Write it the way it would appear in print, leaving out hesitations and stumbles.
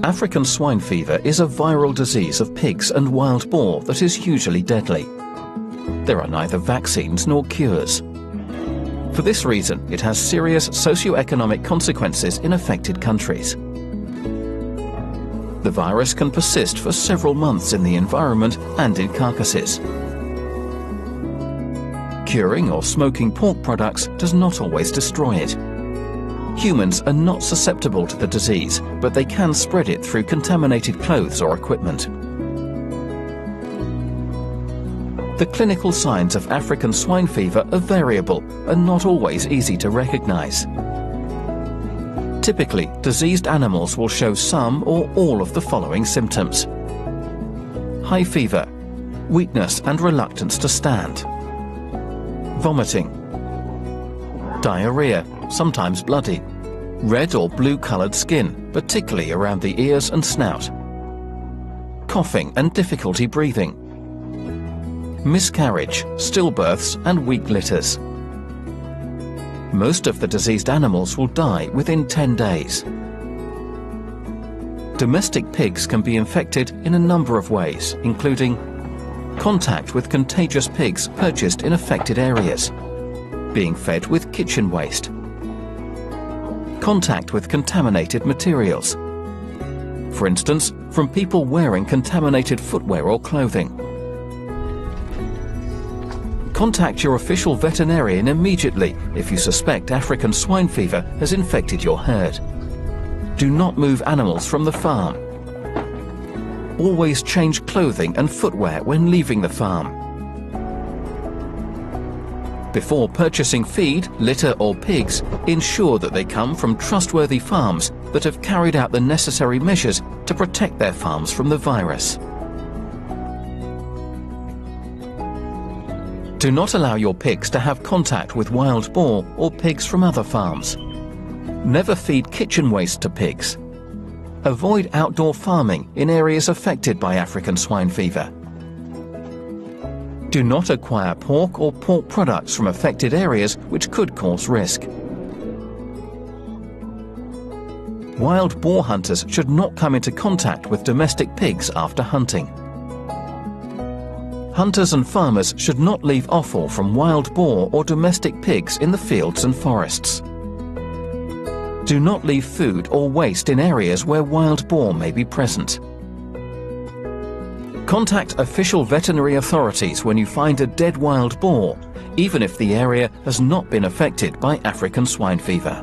African swine fever is a viral disease of pigs and wild boar that is usually deadly. There are neither vaccines nor cures. For this reason, it has serious socio-economic consequences in affected countries. The virus can persist for several months in the environment and in carcasses. Curing or smoking pork products does not always destroy it. Humans are not susceptible to the disease, but they can spread it through contaminated clothes or equipment. The clinical signs of African swine fever are variable and not always easy to recognize. Typically, diseased animals will show some or all of the following symptoms: high fever, weakness and reluctance to stand, vomiting, diarrhea, sometimes bloody, red or blue-coloured skin, particularly around the ears and snout, coughing and difficulty breathing, miscarriage, stillbirths and weak litters. Most of the diseased animals will die within 10 days. Domestic pigs can be infected in a number of ways, including contact with contagious pigs purchased in affected areas, being fed with kitchen waste, contact with contaminated materials, for instance, from people wearing contaminated footwear or clothing. Contact your official veterinarian immediately if you suspect African swine fever has infected your herd. Do not move animals from the farm. Always change clothing and footwear when leaving the farm. Before purchasing feed, litter or pigs, ensure that they come from trustworthy farms that have carried out the necessary measures to protect their farms from the virus. Do not allow your pigs to have contact with wild boar or pigs from other farms. Never feed kitchen waste to pigs. Avoid outdoor farming in areas affected by African swine fever. Do not acquire pork or pork products from affected areas which could cause risk. Wild boar hunters should not come into contact with domestic pigs after hunting. Hunters and farmers should not leave offal from wild boar or domestic pigs in the fields and forests. Do not leave food or waste in areas where wild boar may be present. Contact official veterinary authorities when you find a dead wild boar, even if the area has not been affected by African swine fever.